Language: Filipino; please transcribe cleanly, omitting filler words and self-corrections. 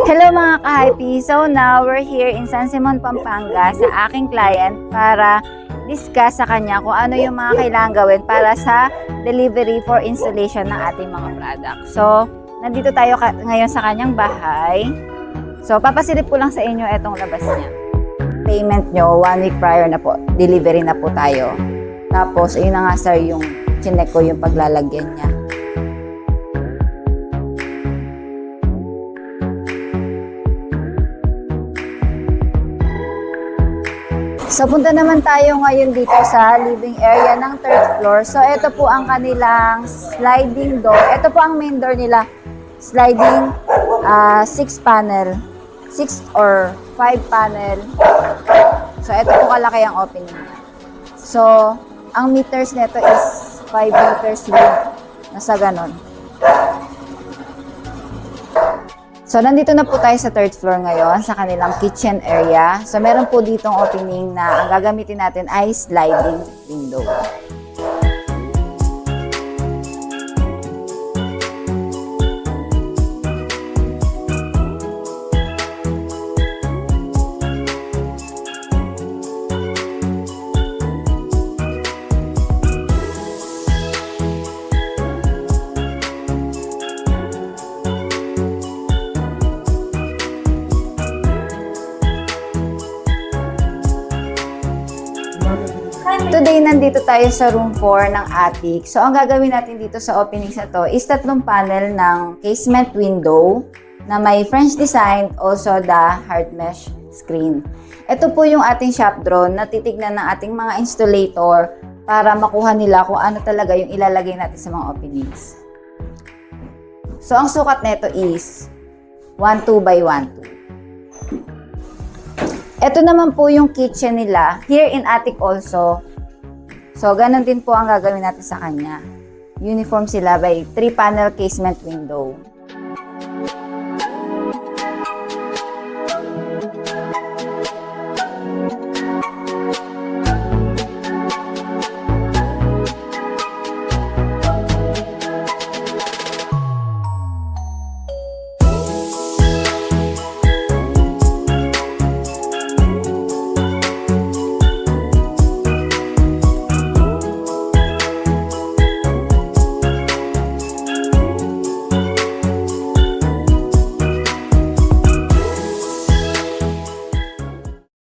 Hello mga ka-hypey! So now, we're here in San Simon, Pampanga sa aking client para discuss sa kanya kung ano yung mga kailangan gawin para sa delivery for installation ng ating mga products. So, nandito tayo ngayon sa kanyang bahay. So, papasilip ko lang sa inyo itong labas niya. Payment nyo, 1 week prior na po. Delivery na po tayo. Tapos, ayun na nga sir, yung chinek ko yung paglalagyan niya. So, punta naman tayo ngayon dito sa living area ng 3rd floor. So, ito po ang kanilang sliding door. Ito po ang main door nila. Sliding 6 panel. 6 or 5 panel. So, ito po kalaki ang opening niya. So, ang meters nito is 5 meters width. Nasa ganon. So, nandito na po tayo sa 3rd floor ngayon, sa kanilang kitchen area. So, meron po ditong opening na ang gagamitin natin ay sliding window. Today, nandito tayo sa room 4 ng attic. So, ang gagawin natin dito sa openings na to is 3 panel ng casement window na may French design, also the hard mesh screen. Ito po yung ating shop drone na titignan ng ating mga installator para makuha nila kung ano talaga yung ilalagay natin sa mga openings. So, ang sukat nito is 1.2 by 1.2. Ito naman po yung kitchen nila. Here in attic also. So, ganun din po ang gagawin natin sa kanya. Uniform sila by 3 panel casement window.